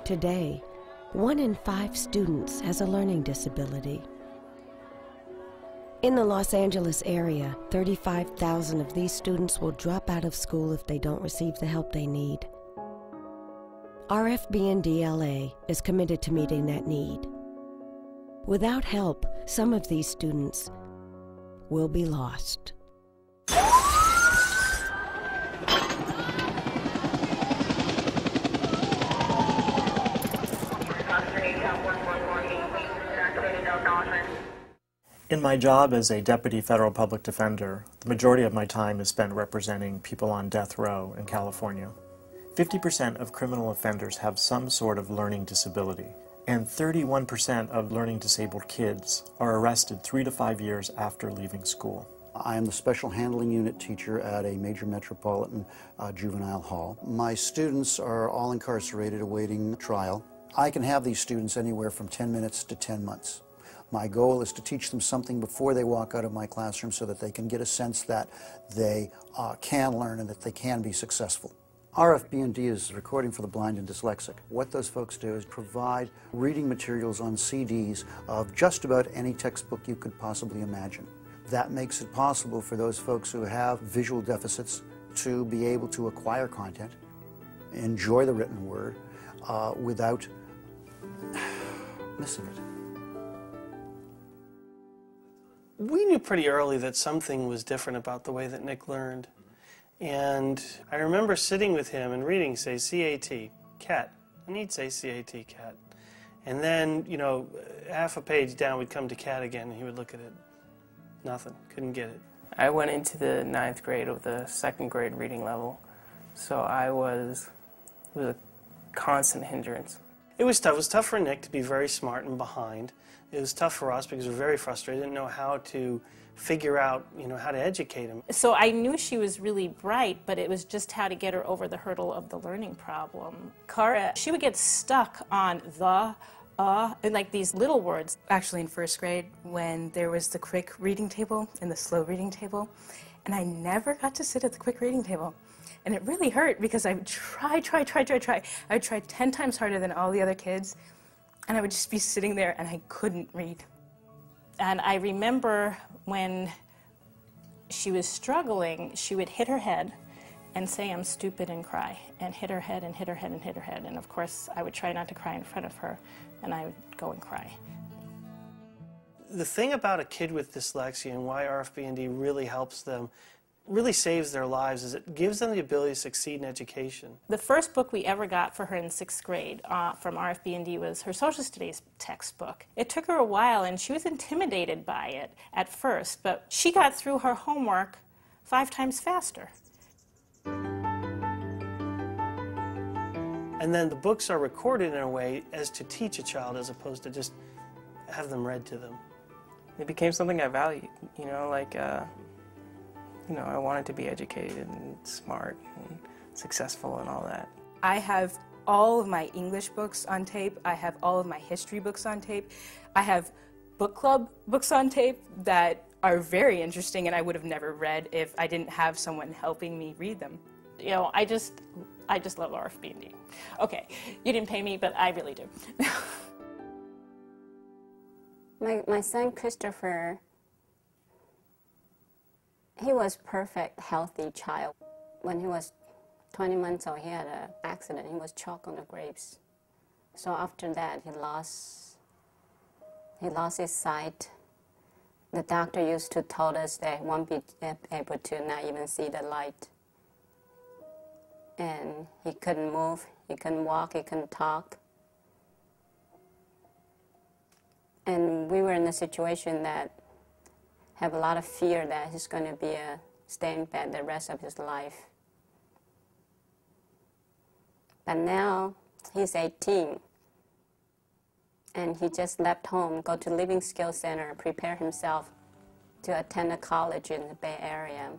Today, 1 in 5 students has a learning disability. In the Los Angeles area, 35,000 of these students will drop out of school if they don't receive the help they need. RFB&D-LA is committed to meeting that need. Without help, some of these students will be lost. In my job as a Deputy Federal Public Defender, the majority of my time is spent representing people on death row in California. 50% of criminal offenders have some sort of learning disability, and 31% of learning disabled kids are arrested 3 to 5 years after leaving school. I am the special handling unit teacher at a major metropolitan juvenile hall. My students are all incarcerated awaiting trial. I can have these students anywhere from 10 minutes to 10 months. My goal is to teach them something before they walk out of my classroom so that they can get a sense that they can learn and that they can be successful. RFB&D is Recording for the Blind and Dyslexic. What those folks do is provide reading materials on CDs of just about any textbook you could possibly imagine. That makes it possible for those folks who have visual deficits to be able to acquire content, enjoy the written word, without missing it. We knew pretty early that something was different about the way that Nick learned. And I remember sitting with him and reading, say, C-A-T, cat. And he'd say C-A-T, cat. And then, you know, half a page down, we'd come to cat again, and he would look at it. Nothing. Couldn't get it. I went into the 9th grade of the 2nd grade reading level, so it was a constant hindrance. It was tough. It was tough for Nick to be very smart and behind. It was tough for us because we were very frustrated, didn't know how to figure out, you know, how to educate him. So I knew she was really bright, but it was just how to get her over the hurdle of the learning problem. Cara, she would get stuck on the, and like these little words. Actually in 1st grade, when there was the quick reading table and the slow reading table, and I never got to sit at the quick reading table. And it really hurt because I would try. I would try 10 times harder than all the other kids, and I would just be sitting there and I couldn't read. And I remember when she was struggling, she would hit her head and say, "I'm stupid," and cry, and hit her head and hit her head and hit her head. And of course, I would try not to cry in front of her, and I would go and cry. The thing about a kid with dyslexia and why RFB&D really helps them, really saves their lives, is it gives them the ability to succeed in education. The first book we ever got for her in 6th grade from RFB&D was her social studies textbook. It took her a while, and she was intimidated by it at first, but she got through her homework 5 times faster. And then the books are recorded in a way as to teach a child as opposed to just have them read to them. It became something I valued, you know, like, you know, I wanted to be educated and smart and successful and all that. I have all of my English books on tape. I have all of my history books on tape. I have book club books on tape that are very interesting and I would have never read if I didn't have someone helping me read them. You know, I just love RFB&D. Okay, you didn't pay me, but I really do. My son Christopher, he was perfect, healthy child. When he was 20 months old, he had an accident. He was choked on the grapes. So after that, he lost his sight. The doctor used to tell us that he won't be able to not even see the light. And he couldn't move, he couldn't walk, he couldn't talk. And we were in a situation that have a lot of fear that he's going to be stay in bed the rest of his life. But now he's 18, and he just left home, go to Living Skills Center, prepare himself to attend a college in the Bay Area.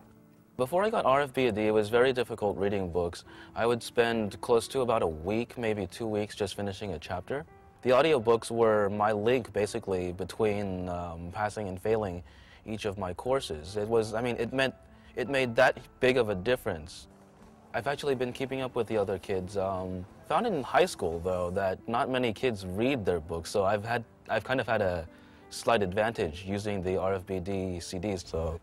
Before I got RFB&D, it was very difficult reading books. I would spend close to about a week, maybe 2 weeks, just finishing a chapter. The audiobooks were my link, basically, between passing and failing each of my courses. It was, I mean, it made that big of a difference. I've actually been keeping up with the other kids. Found in high school, though, that not many kids read their books, so I've kind of had a slight advantage using the RFBD CDs. So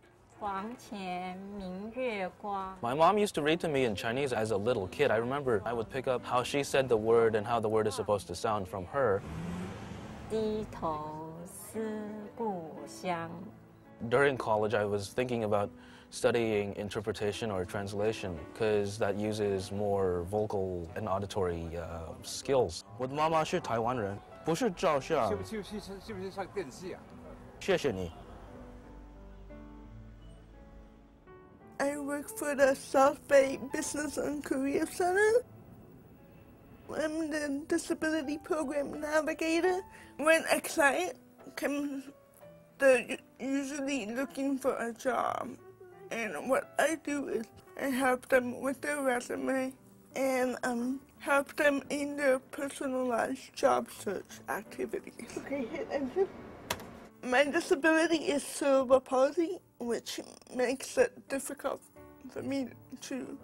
my mom used to read to me in Chinese as a little kid. I remember I would pick up how she said the word and how the word is supposed to sound from her. During college, I was thinking about studying interpretation or translation because that uses more vocal and auditory skills. 我的妈妈是台湾人，不是照相。是不是上电视啊？谢谢你。 I work for the South Bay Business and Career Center. I'm the Disability Program Navigator. When a client comes, they're usually looking for a job. And what I do is I help them with their resume and help them in their personalized job search activities. Okay, hit enter. My disability is cerebral palsy, which makes it difficult for me to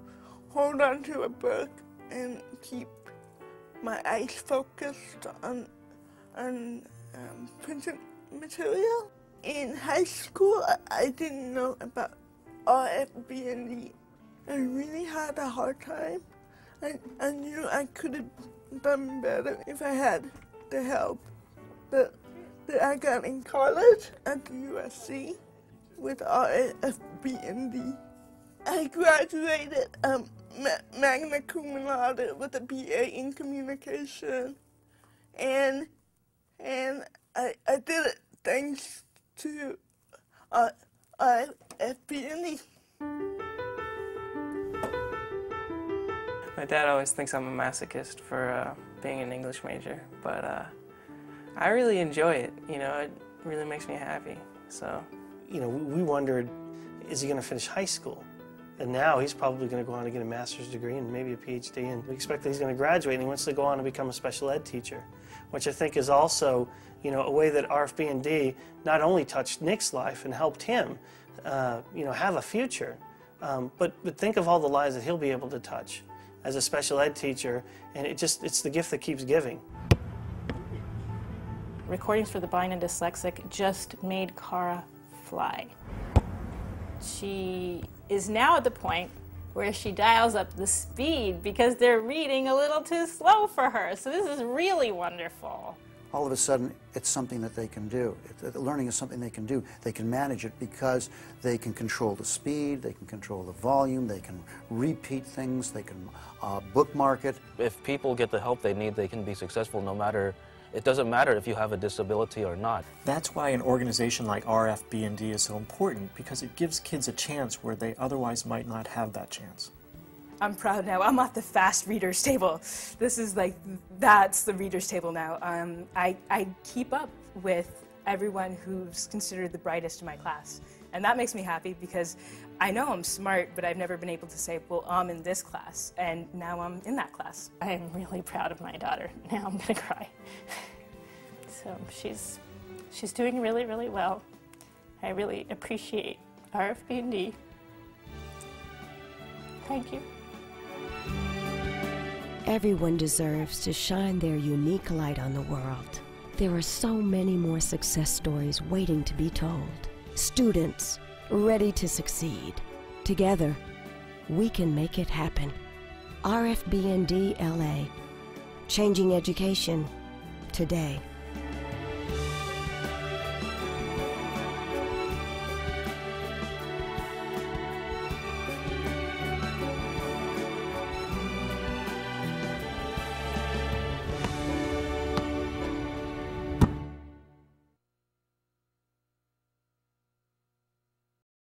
hold on to a book and keep my eyes focused on printed material. In high school, I didn't know about RFBND. I really had a hard time. I knew I could have done better if I had the help that I got in college at the USC with RFBND. I graduated magna cum laude with a BA in communication, and I did it thanks to RFBND. My dad always thinks I'm a masochist for being an English major, but I really enjoy it. You know, it really makes me happy. So, you know, we wondered, is he going to finish high school? And now he's probably going to go on to get a master's degree and maybe a PhD, and we expect that he's going to graduate and he wants to go on and become a special ed teacher, which I think is also, you know, a way that RFBND not only touched Nick's life and helped him, you know, have a future, but think of all the lives that he'll be able to touch as a special ed teacher, and it's the gift that keeps giving. Recordings for the Blind and Dyslexic just made Cara fly. She is now at the point where she dials up the speed because they're reading a little too slow for her. So this is really wonderful. All of a sudden, it's something that they can do. Learning is something they can do. They can manage it because they can control the speed, they can control the volume, they can repeat things, they can bookmark it. If people get the help they need, they can be successful no matter, it doesn't matter if you have a disability or not. That's why an organization like RFBND is so important, because it gives kids a chance where they otherwise might not have that chance. I'm proud now. I'm at the fast readers table. This is like, that's the readers table now. I keep up with everyone who's considered the brightest in my class. And that makes me happy because I know I'm smart, but I've never been able to say, well, I'm in this class, and now I'm in that class. I'm really proud of my daughter. Now I'm gonna cry. So she's doing really, really well. I really appreciate RFBND. Thank you. Everyone deserves to shine their unique light on the world. There are so many more success stories waiting to be told. Students ready to succeed. Together, we can make it happen. RFBND LA, changing education today.